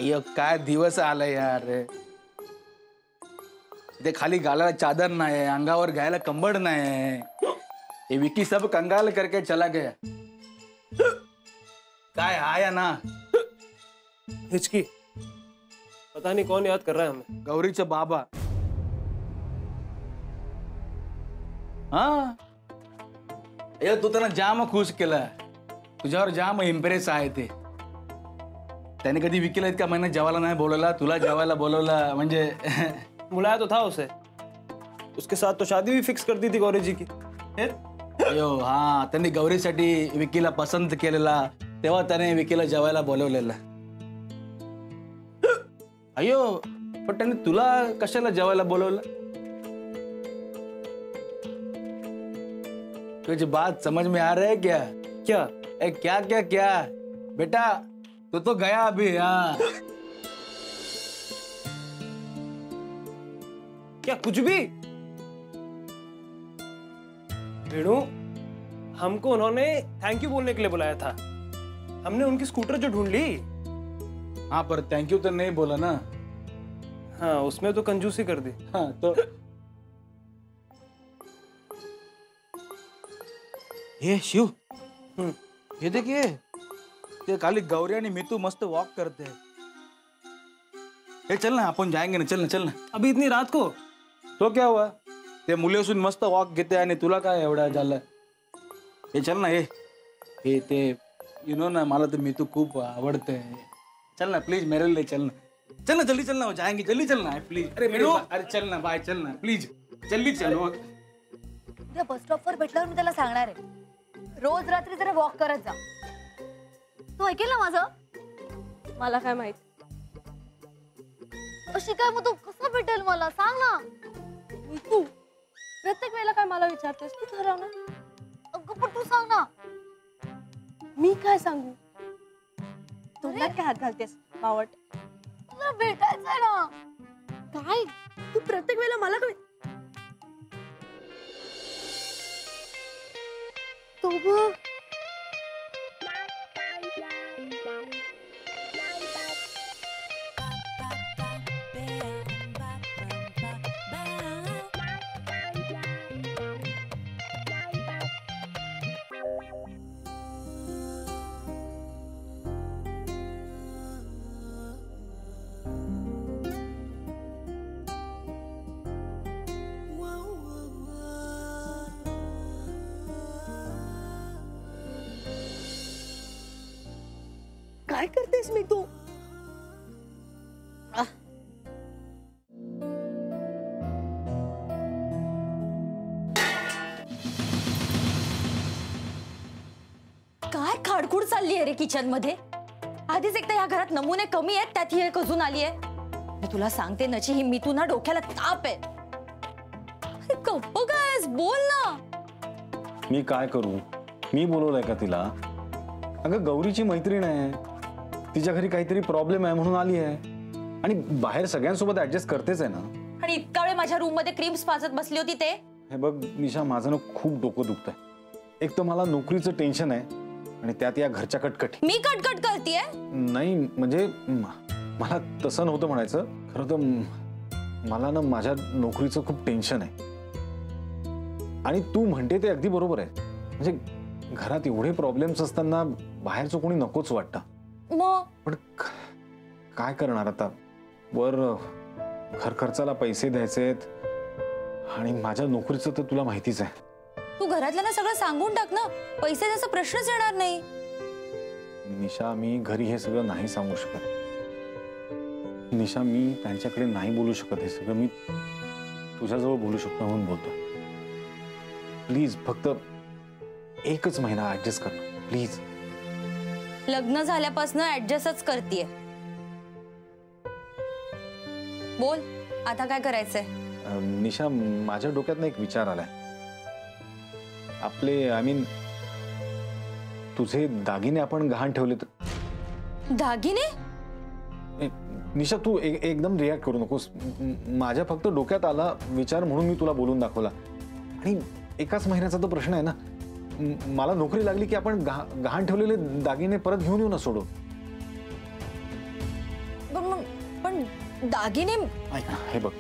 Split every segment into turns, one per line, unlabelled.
अय्यो काय दिवस आला यार। ते खाली गालाला चादर नाही, अंगावर घ्यायला कंबळ नाही। ये विकी सब कंगाल करके चला गया। काय आया ना
हिचकी, पता नहीं कौन याद कर रहा है हमें।
गौरीचा बाबा। हाँ अय्यो तू त्यांना जाम खुश केलं, तुझ्यावर जाम इम्प्रेस आहे ते। त्याने कधी विकीला इतका महिना जेवायला नाही बोलवला, तुला जेवायला बोलवला म्हणजे।
बुलाया तो था उसे, उसके साथ तो शादी भी फिक्स कर दी थी गौरी जी की।
अयो हाँ, त्यांनी गौरीसाठी विकीला पसंत केलेला, तेव्हा त्याने विकीला जेवायला बोलवलेलं। अयो पण त्याने तुला कशाला जेवायला बोलवलं? तुझी बात समझ में आ रहा है क्या?
क्या?
क्या क्या क्या बेटा, तू तो गया अभी। हाँ
क्या कुछ भी? वेणु, हमको उन्होंने थैंक यू बोलने के लिए बुलाया था। हमने उनकी स्कूटर जो ढूंढ ली।
हाँ पर थैंक यू तो नहीं बोला ना।
हाँ उसमें तो कंजूसी कर दी।
हाँ तो ये शिव, ये देखिए, ये खाली गौरी आणि मितू मस्त वॉक करते हैं। ये चल ना, अपन जाएंगे ना, चल ना।
अभी इतनी रात को?
तो क्या हुआ, ते मुले असून मस्त वॉक घेते आणि तुला काय एवढा झालं? हे चल ना, हे ते यू नो ना, मला तर मितू खूप आवडते। चल ना प्लीज, मेरे लिए चल ना, जल्दी चलना, हो जाएंगे, जल्दी चलना है प्लीज। अरे चल ना बाय, चल ना प्लीज, जल्दी चलो।
उद्या बस स्टॉपवर भेटल्यावर मी त्याला सांगणार आहे, रोज रात्री जरा वॉक करत जा। तू ऐकेल ना माझं?
मला काय माहित?
अशी काय मग तू कसं भेटेल मला, सांग ना।
तू प्रत्येक वेळेला काय मला विचारतेस? तू ठरव ना।
अगं पण तू सांग ना।
मी काय सांगू? तुला काय हात घालतेस बावट?
तुला भेटायचंय ना।
काय तू प्रत्येक वेळेला मला काय?
तू बघ,
काय करतेस मी तू?
काय खाडखुड चालली आहे रे किचन मध्ये? आधीच एकदा या घरात नमुने कमी आहेत, त्यात ही एक अजून आली आहे। मी तुला सांगते नची, ही मितू ना डोक्याला ताप आहे। अरे गप्प काय, बोल ना।
मी काय करू? मी बोलवलंय का तिला? अगं गौरीची मैत्रीण आहे, तिच्या घरी काहीतरी प्रॉब्लेम आहे म्हणून आली आहे, आणि बाहेर सगळ्यांसोबत ऍडजस्ट करतेच आहे ना।
आणि इतका वेळ माझ्या रूम मध्ये क्रीम्स पाजत बसली होती ते?
हे बघ निशा, माझं ना खूप डोकं दुखतंय। एक तर मला नोकरीचं टेन्शन आहे, आणि त्यात या घरच्या कटकटी।
मी कटकट करतेय?
नाही म्हणजे मला तसं नव्हतं म्हणायचं, खरं तर मला ना माझ्या नोकरीचं खूप टेन्शन आहे। आणि तू म्हणते ते अगदी बरोबर आहे, म्हणजे घरात एवढे प्रॉब्लेम्स असताना बाहेरचं कोणी नकोच वाटतं। पण काय करणार आता, वर घर खर्चाला पैसे द्यायचेत, आणि माझ्या नोकरीचं तर तुला माहितीच आहे।
तू घरातल्यांना सगळं सांगून टाक ना, पैसे द्यायचा प्रश्नच येणार नाही।
निशा, मी घरी हे सगळं नाही सांगू शकत। निशा, मी त्यांच्याकडे नाही बोलू शकत, हे सगळं मी तुझ्याजवळ बोलू शकतो म्हणून बोलतो। प्लीज फक्त एकच महिना ऍडजस्ट कर प्लीज।
लग्न झाल्यापासून ऍडजस्टच करतेय। बोल आता काय करायचंय?
निशा, माझ्या डोक्यात एक विचार आलाय। आपले आय मीन तुझे दागिने आपण गहाण ठेवले तर?
दागिने?
निशा, तू एकदम रिॲक्ट करू नकोस। माझ्या फक्त डोक्यात आला विचार म्हणून मी तुला बोलून दाखवला। आणि एकाच महिन्याचा तो प्रश्न आहे ना, मला नोकरी लागली की आपण गहाण ठेवलेले दागिने परत घेऊन येऊ ना सोडू।
पण दागिने
ऐक ना, हे बघ,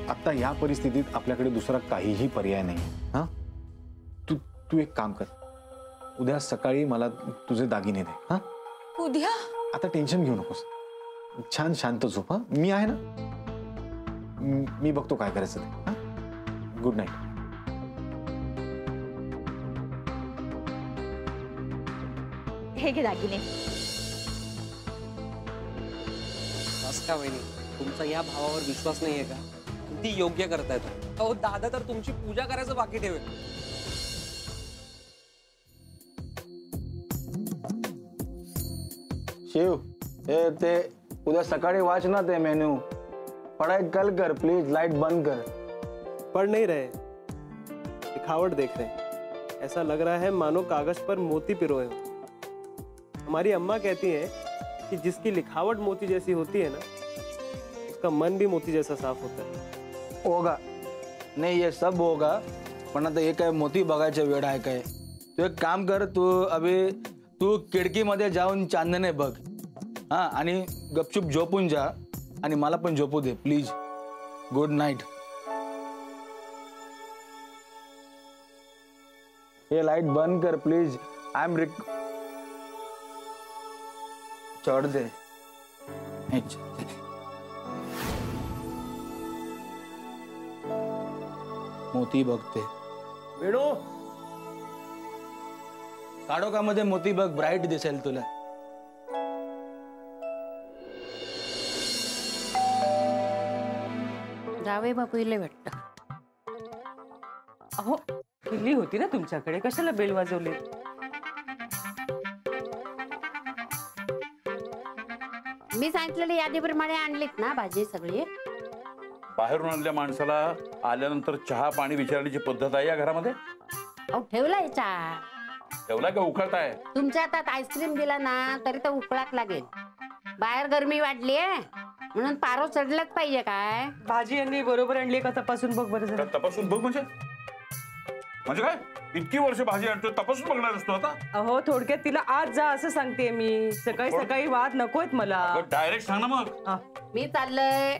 आता या परिस्थितीत आपल्याकडे दुसरा काहीही पर्याय नाही. हा, तू तू एक काम कर, उद्या सकाळी मला तुझे दागिने दे. हा,
उद्या?
आता टेन्शन घेऊ नकोस, छान शांत झोप. हा, मी आहे ना, मी बघतो काय करायचं ते. हा, गुड नाईट.
हे घे दागिने.
बस का वहिनी, तुमचा या भावावर विश्वास नाहीये का? किती योग्य करतायत. अहो दादा तर तुमची पूजा करायचं बाकी ठेवेल.
शिव, हे ते उद्या सकाळी वाच ना ते मेन्यू. पढ़ाई कल कर प्लीज, लाइट बंद कर.
पढ़ नहीं रहे, दिखावट देख रहे हैं. ऐसा लग रहा है मानो कागज पर मोती पिरोए हो. हमारी अम्मा कहती है कि जिसकी लिखावट मोती जैसी होती है ना, उसका मन भी मोती जैसा साफ होता है.
होगा नहीं, ये सब होगा, पण आता हे काय मोती बघायचा वेळ आहे काय? तू एक काम कर, तू खिडकीमध्ये जाऊन चांदणे बघ. हा, आणि गपचूप झोपून जा, आणि मला पण झोपू दे प्लीज. Good night. हे लाईट बंद कर प्लीज. आय एम चढ दे. मोती बघते.
वेणू,
काढोखामध्ये मोती बघ, ब्राईट दिसेल तुला.
जावे बापू इले वाटतं.
अहो, किल्ली होती ना तुमच्याकडे, कशाला बेल वाजवली?
मी सांगितलेल्या यादीप्रमाणे आणलीत ना भाजी सगळी?
बाहेरून आणल्या माणसाला आल्यानंतर चहा पाणी विचारण्याची पद्धत आहे या घरामध्ये?
अहो ठेवलाय चहा.
ठेवला का उकळताय?
तुमच्या हातात आईस्क्रीम दिला ना तरी तर उकळाच लागेल. बाहेर गरमी वाढली म्हणून पारो चढलाच पाहिजे काय?
भाजी यांनी बरोबर आणली का तपासून बघ बरं जरा.
तपासून बघ म्हणजे काय? इतकी वर्ष भाजी आणतो, तपासून बघणार असतो आता?
अहो, थोडक्यात तिला आज जा असं सांगते मी. सकाळी सकाळी वाद नकोयत मला.
डायरेक्ट सांग ना मग.
मी चाललंय,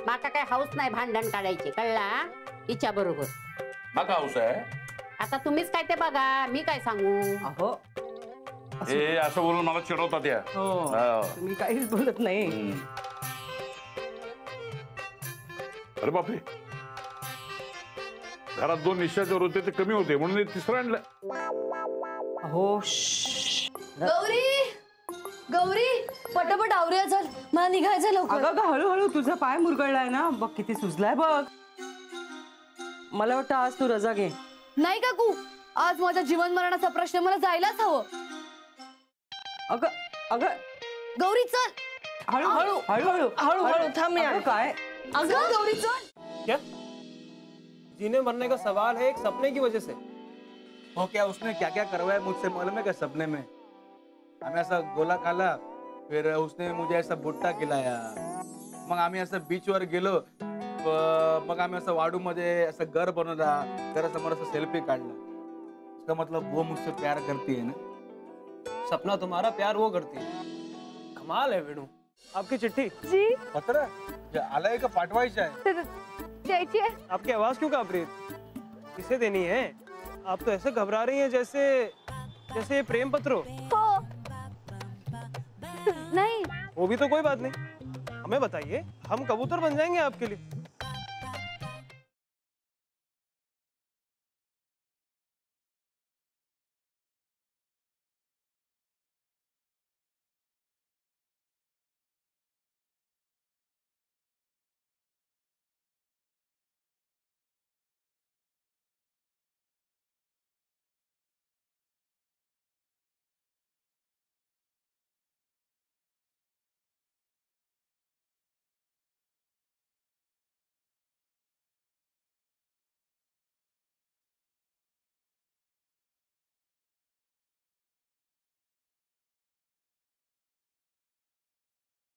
माका काय हाऊस नाही भांडण काढायची, कळला? तिच्या बरोबर.
हा का हाऊस आहे?
आता तुम्हीच काय ते बघा, मी काय सांगू?
अहो,
हे असं बोलून मला चिडवतात या.
हो, तुम्ही काहीच बोलत नाही.
अरे बापरे, घरात 2 निश्चयावर होते ते कमी होते म्हणून तिसरं आणलं.
अहो,
गौरी, गौरी, पटापट आवरूया, चल, मला निघायचं लवकर.
अगं हळूहळू, तुझा पाय मुरगळलाय ना, बघ किती सुजलाय बघ. मला वाटतं आज तू रजा घे.
नाही काकू, आज माझ्या जीवन मरणाचा प्रश्न, मला जायलाच हवं.
अगं अगं
गौरी चल.
हळूहळू हळूहळू हळूहळू थांब. काय?
अगं गौरी चल.
क्या जीने मरने का सवाल है एक सपने की वजह से?
हो, क्या उसने क्या क्या करवाया मुझसे मालूम है क्या? सपने में हमें ऐसा गोला खाला, फिर उसने मुझे ऐसा भुट्टा खिलाया, मग आम्ही असं बीचवर गेलो, मग आम्ही असं वाडू मध्ये असं घर बनवला, घरासमोर असं सेल्फी काढला. इसका मतलब वो मुझसे प्यार करती है ना?
सपना तुम्हारा, प्यार वो करती है. कमाल है वेणु. आपकी चिट्ठी
जी
पत्र आलाय का पाठवायचं आहे?
द्यायची आहे.
आपकी आवाज क्यों कांप रही है? किसे देनी है? आप तो ऐसे घबरा रही हैं जैसे ये प्रेम पत्र हो.
हो. नहीं.
वो भी तो कोई बात नहीं. हमें बताइए, हम कबूतर बन जाएंगे आपके लिए.